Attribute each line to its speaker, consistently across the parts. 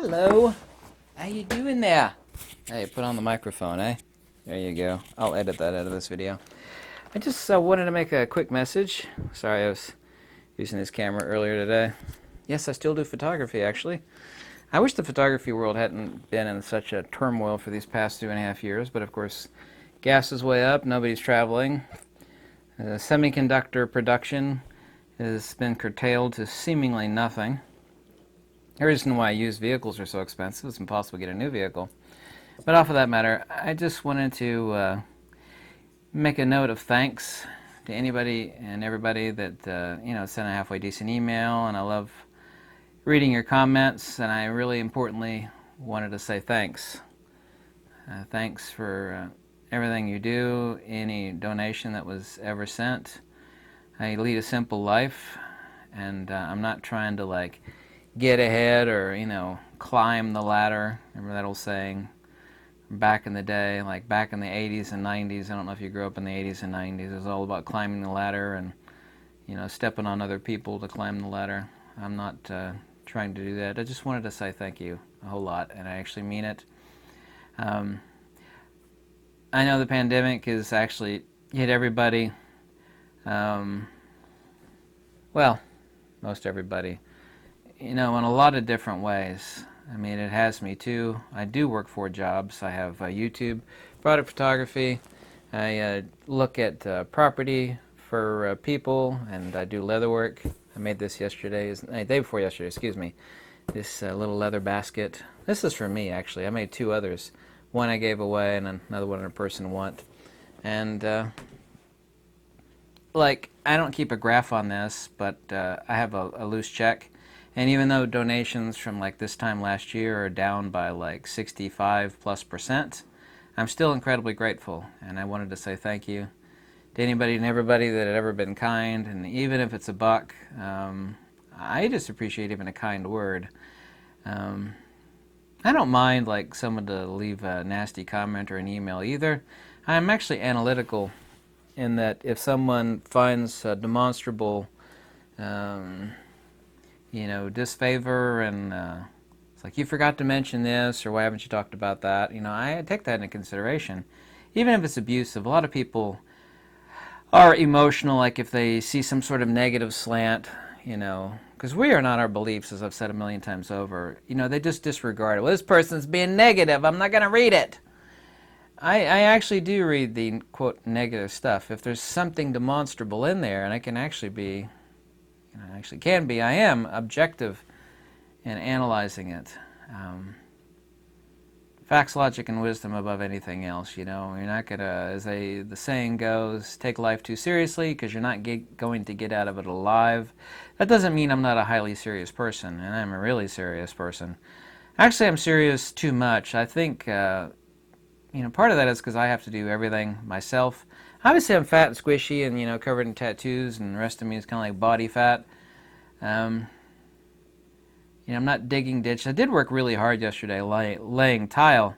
Speaker 1: Hello. How you doing there? Hey, put on the microphone, eh? There you go. I'll edit that out of this video. I just wanted to make a quick message. Sorry, I was using this camera earlier today. Yes, I still do photography, actually. I wish the photography world hadn't been in such a turmoil for these past 2.5 years, but of course, gas is way up, nobody's traveling. Semiconductor production has been curtailed to seemingly nothing. The reason why used vehicles are so expensive, it's impossible to get a new vehicle. But off of that matter, I just wanted to make a note of thanks to anybody and everybody that sent a halfway decent email, and I love reading your comments, and I really importantly wanted to say thanks. Thanks for everything you do, any donation that was ever sent. I lead a simple life, and I'm not trying to get ahead or climb the ladder. Remember that old saying back in the day, like back in the 80s and 90s. I don't know if you grew up in the 80s and 90s. It was all about climbing the ladder and stepping on other people to climb the ladder. I'm not trying to do that. I just wanted to say thank you a whole lot, and I actually mean it. I know the pandemic has actually hit everybody. Well, most everybody. In a lot of different ways. I mean, it has me too. I do work 4 jobs. I have YouTube, product photography. I look at property for people, and I do leather work. I made this yesterday, day before yesterday, excuse me. This little leather basket. This is for me, actually. I made 2 others. One I gave away, and another one a person want. And I don't keep a graph on this, but I have a loose check. And even though donations from this time last year are down by 65+%, I'm still incredibly grateful. And I wanted to say thank you to anybody and everybody that had ever been kind. And even if it's a buck, I just appreciate even a kind word. I don't mind someone to leave a nasty comment or an email either. I'm actually analytical in that if someone finds demonstrable disfavor, and it's like, you forgot to mention this, or why haven't you talked about that? I take that into consideration. Even if it's abusive, a lot of people are emotional, if they see some sort of negative slant, because we are not our beliefs, as I've said a million times over. They just disregard it. Well, this person's being negative, I'm not going to read it. I actually do read the, quote, negative stuff. If there's something demonstrable in there, and I can actually be I am objective in analyzing it. Facts, logic, and wisdom above anything else. You're not going to, as the saying goes, take life too seriously, because you're not going to get out of it alive. That doesn't mean I'm not a highly serious person, and I'm a really serious person. Actually, I'm serious too much. I think, part of that is because I have to do everything myself. Obviously, I'm fat and squishy and, covered in tattoos, and the rest of me is kind of like body fat. I'm not digging ditch. I did work really hard yesterday laying tile,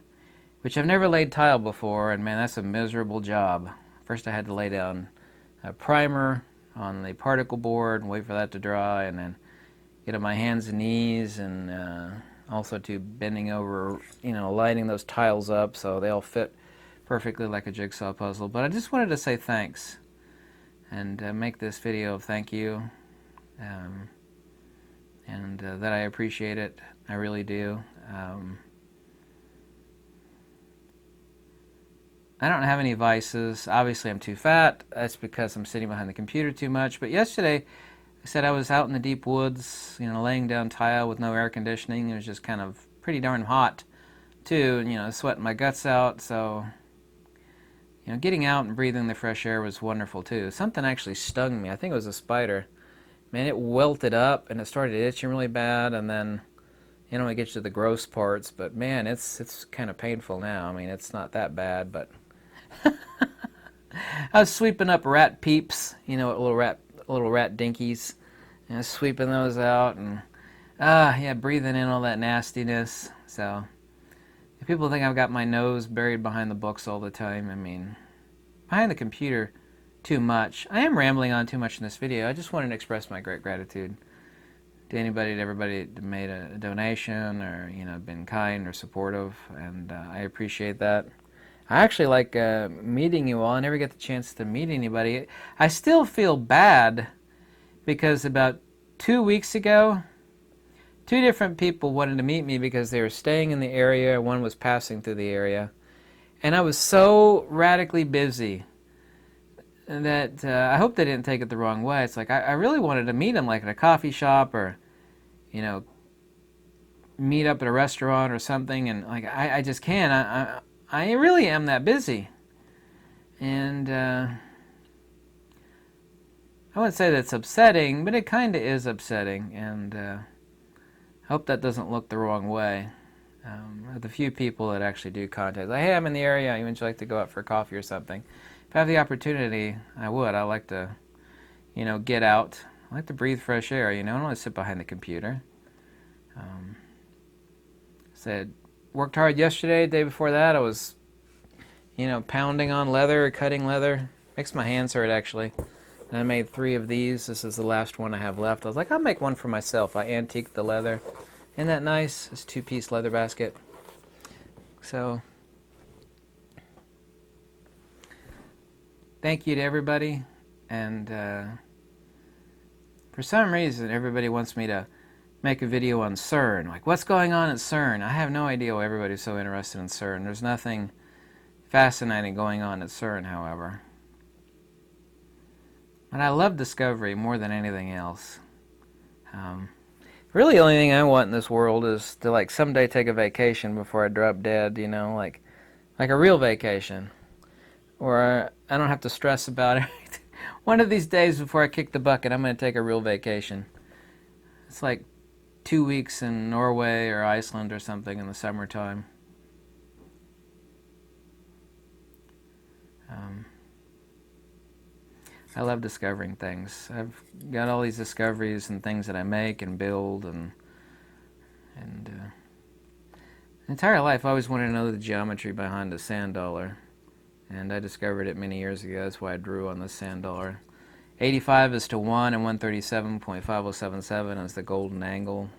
Speaker 1: which I've never laid tile before, and man, that's a miserable job. First I had to lay down a primer on the particle board and wait for that to dry, and then get on my hands and knees, and also to bending over, lighting those tiles up so they all fit perfectly like a jigsaw puzzle. But I just wanted to say thanks and make this video of thank you, and that I appreciate it. I really do. I don't have any vices. Obviously, I'm too fat. That's because I'm sitting behind the computer too much. But yesterday, I said I was out in the deep woods, laying down tile with no air conditioning. It was just kind of pretty darn hot, too, and sweating my guts out. So getting out and breathing the fresh air was wonderful too. Something actually stung me. I think it was a spider. Man, it welted up and it started itching really bad, and then it gets to the gross parts, but man, it's kind of painful now. I mean, it's not that bad, but I was sweeping up rat peeps, little rat dinkies, and I was sweeping those out, and breathing in all that nastiness. So if people think I've got my nose buried behind the books all the time, I mean, behind the computer too much. I am rambling on too much in this video. I just wanted to express my great gratitude to anybody, to everybody that made a donation or, you know, been kind or supportive, and I appreciate that. I actually like meeting you all. I never get the chance to meet anybody. I still feel bad because about 2 weeks ago, two different people wanted to meet me because they were staying in the area. One was passing through the area. And I was so radically busy that I hope they didn't take it the wrong way. It's like I really wanted to meet them, like at a coffee shop or, you know, meet up at a restaurant or something. And like I just can't. I really am that busy. And I wouldn't say that's upsetting, but it kind of is upsetting. And I hope that doesn't look the wrong way. The few people that actually do contact, like, hey, I'm in the area, would you like to go out for coffee or something? If I have the opportunity, I would. I like to, you know, get out. I like to breathe fresh air, you know. I don't want to sit behind the computer. Said, worked hard yesterday. The day before that, I was, you know, pounding on leather, cutting leather. Makes my hands hurt, actually. And I made 3 of these. This is the last one I have left. I was like, I'll make one for myself. I antiqued the leather. Isn't that nice? This 2-piece leather basket. So, thank you to everybody. And for some reason, everybody wants me to make a video on CERN. Like, what's going on at CERN? I have no idea why everybody's so interested in CERN. There's nothing fascinating going on at CERN, however. And I love discovery more than anything else. Really, the only thing I want in this world is to, like, someday take a vacation before I drop dead, you know, like a real vacation. Or I don't have to stress about it. One of these days before I kick the bucket, I'm going to take a real vacation. It's like 2 weeks in Norway or Iceland or something in the summertime. I love discovering things. I've got all these discoveries and things that I make and build, and entire life I always wanted to know the geometry behind a sand dollar, and I discovered it many years ago. That's why I drew on this sand dollar. 85 is to 1 and 137.5077 is the golden angle.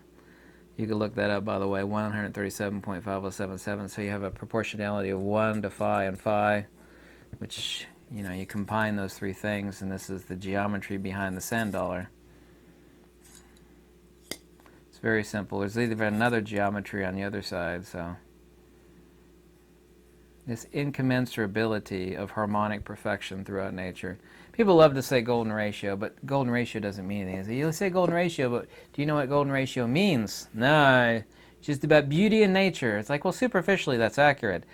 Speaker 1: You can look that up, by the way, 137.5077. So you have a proportionality of 1 to phi and phi, which, you know, you combine those 3 things, and this is the geometry behind the sand dollar. It's very simple. There's either another geometry on the other side, so this incommensurability of harmonic perfection throughout nature. People love to say golden ratio, but golden ratio doesn't mean anything. You say golden ratio, but do you know what golden ratio means? No, it's just about beauty in nature. It's like, well, superficially that's accurate.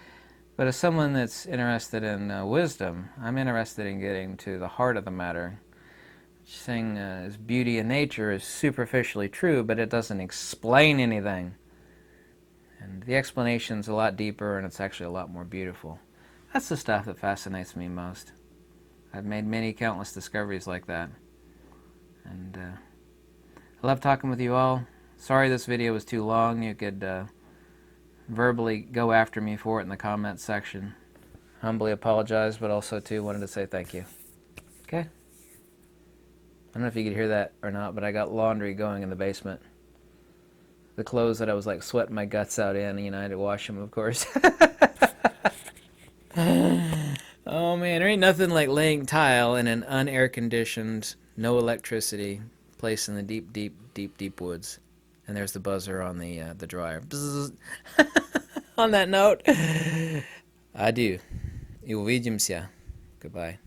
Speaker 1: But as someone that's interested in wisdom, I'm interested in getting to the heart of the matter. Saying is beauty in nature is superficially true, but it doesn't explain anything. And the explanation's a lot deeper, and it's actually a lot more beautiful. That's the stuff that fascinates me most. I've made many countless discoveries like that. And I love talking with you all. Sorry this video was too long. You could verbally go after me for it in the comments section. Humbly apologize, but also too wanted to say thank you. Okay? I don't know if you could hear that or not, but I got laundry going in the basement. The clothes that I was like sweating my guts out in, you know, I had to wash them, of course. Oh man, there ain't nothing like laying tile in an unair conditioned, no electricity place in the deep, deep, deep, deep woods. And there's the buzzer on the dryer. On that note, adieu. И увидимся. Goodbye.